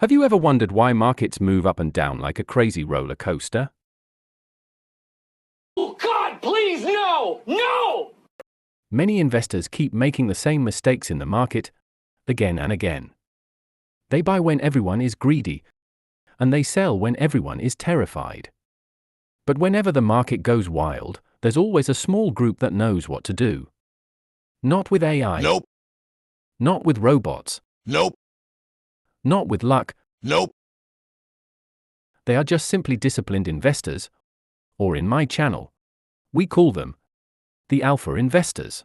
Have you ever wondered why markets move up and down like a crazy roller coaster? Oh God, please, no! No! Many investors keep making the same mistakes in the market again and again. They buy when everyone is greedy, and they sell when everyone is terrified. But whenever the market goes wild, there's always a small group that knows what to do. Not with AI. Nope. Not with robots. Nope. Not with luck. Nope. They are just simply disciplined investors, or in my channel, we call them the alpha investors.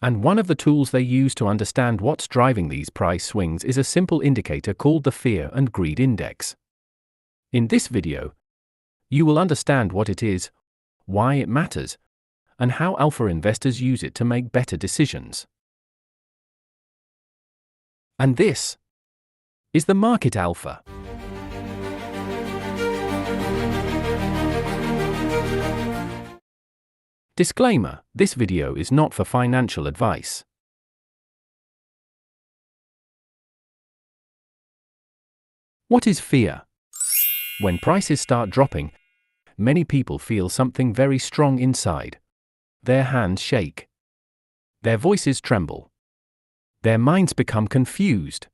And one of the tools they use to understand what's driving these price swings is a simple indicator called the Fear and Greed Index. In this video, you will understand what it is, why it matters, and how alpha investors use it to make better decisions. And this is the Market Alpha. Disclaimer: this video is not for financial advice. What is fear? When prices start dropping, many people feel something very strong inside. Their hands shake. Their voices tremble. Their minds become confused.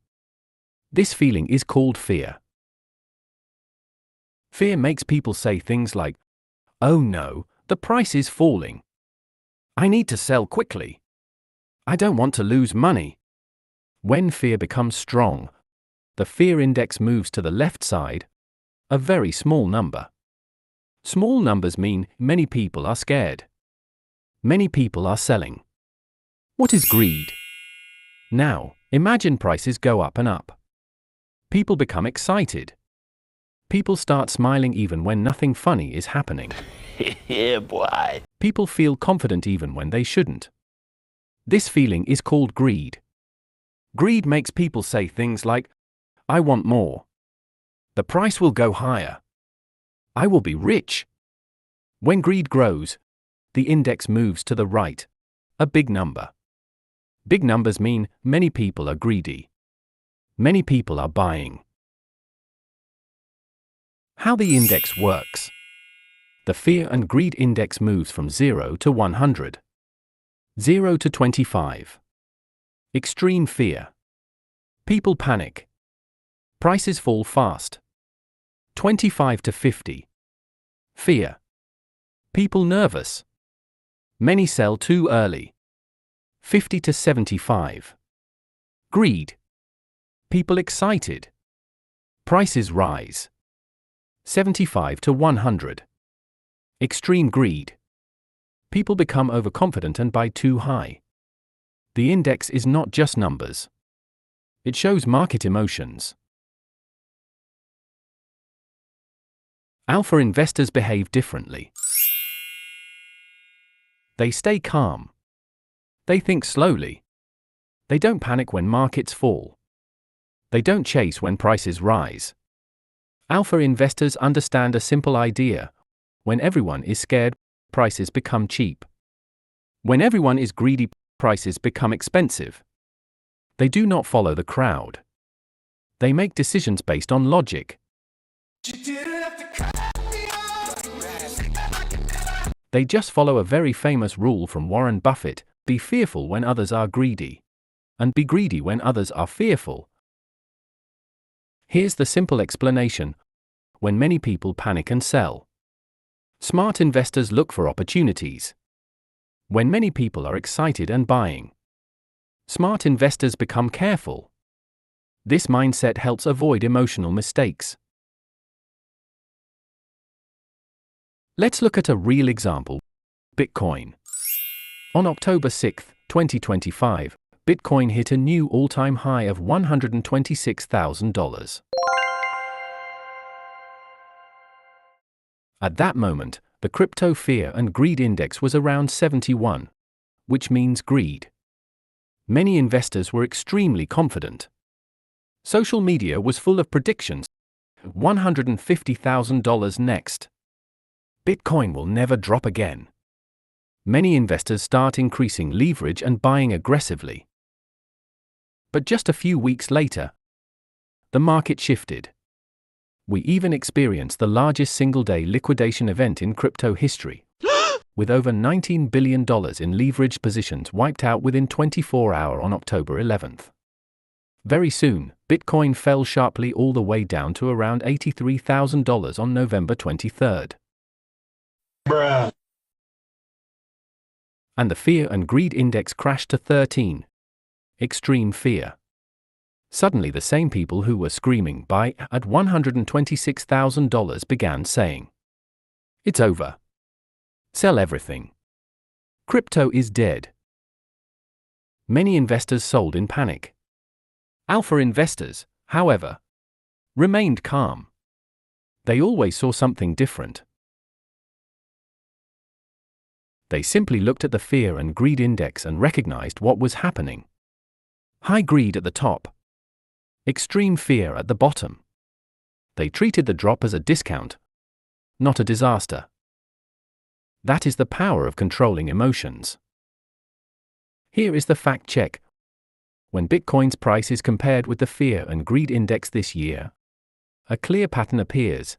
This feeling is called fear. Fear makes people say things like, "Oh no, the price is falling. I need to sell quickly. I don't want to lose money." When fear becomes strong, the fear index moves to the left side, a very small number. Small numbers mean many people are scared. Many people are selling. What is greed? Now, imagine prices go up and up. People become excited. People start smiling even when nothing funny is happening. Yeah, boy. People feel confident even when they shouldn't. This feeling is called greed. Greed makes people say things like, "I want more. The price will go higher. I will be rich." When greed grows, the index moves to the right, a big number. Big numbers mean many people are greedy. Many people are buying. How the index works. The Fear and Greed Index moves from 0 to 100. 0 to 25. Extreme fear. People panic. Prices fall fast. 25 to 50. Fear. People nervous. Many sell too early. 50 to 75. Greed. People excited. Prices rise. 75 to 100. Extreme greed. People become overconfident and buy too high. The index is not just numbers. It shows market emotions. Alpha investors behave differently. They stay calm. They think slowly. They don't panic when markets fall. They don't chase when prices rise. Alpha investors understand a simple idea. When everyone is scared, prices become cheap. When everyone is greedy, prices become expensive. They do not follow the crowd. They make decisions based on logic. They just follow a very famous rule from Warren Buffett: be fearful when others are greedy, and be greedy when others are fearful. Here's the simple explanation. When many people panic and sell, smart investors look for opportunities. When many people are excited and buying, smart investors become careful. This mindset helps avoid emotional mistakes. Let's look at a real example. Bitcoin. On October 6, 2025, Bitcoin hit a new all-time high of $126,000. At that moment, the crypto fear and greed index was around 71, which means greed. Many investors were extremely confident. Social media was full of predictions. $150,000 next. Bitcoin will never drop again. Many investors start increasing leverage and buying aggressively. But just a few weeks later, the market shifted. We even experienced the largest single-day liquidation event in crypto history, with over $19 billion in leveraged positions wiped out within 24 hours on October 11th. Very soon, Bitcoin fell sharply all the way down to around $83,000 on November 23rd. Bruh. And the Fear and Greed Index crashed to 13. Extreme fear. Suddenly the same people who were screaming buy at $126,000 began saying, "It's over. Sell everything. Crypto is dead." Many investors sold in panic. Alpha investors, however, remained calm. They always saw something different. They simply looked at the Fear and Greed Index and recognized what was happening. High greed at the top. Extreme fear at the bottom. They treated the drop as a discount, not a disaster. That is the power of controlling emotions. Here is the fact check. When Bitcoin's price is compared with the Fear and Greed Index this year, a clear pattern appears.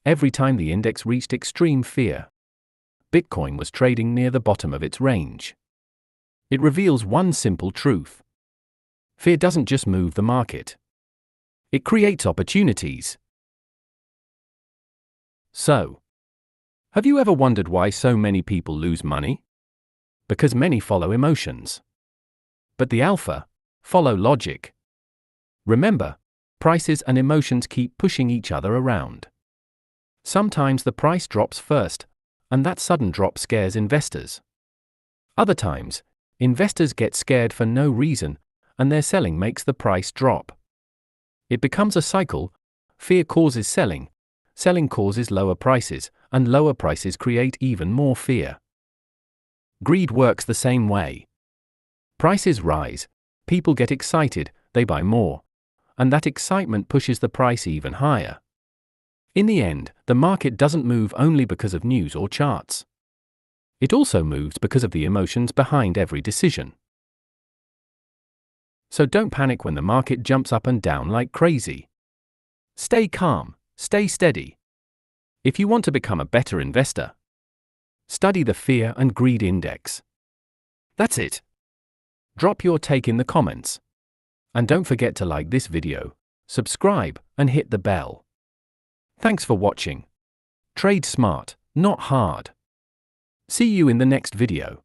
Every time the index reached extreme fear, Bitcoin was trading near the bottom of its range. It reveals one simple truth. Fear doesn't just move the market. It creates opportunities. So, have you ever wondered why so many people lose money? Because many follow emotions. But the alpha follow logic. Remember, prices and emotions keep pushing each other around. Sometimes the price drops first, and that sudden drop scares investors. Other times, investors get scared for no reason, and their selling makes the price drop. It becomes a cycle. Fear causes selling, selling causes lower prices, and lower prices create even more fear. Greed works the same way. Prices rise, people get excited, they buy more, and that excitement pushes the price even higher. In the end, the market doesn't move only because of news or charts. It also moves because of the emotions behind every decision. So don't panic when the market jumps up and down like crazy. Stay calm, stay steady. If you want to become a better investor, study the Fear and Greed Index. That's it. Drop your take in the comments. And don't forget to like this video, subscribe, and hit the bell. Thanks for watching. Trade smart, not hard. See you in the next video.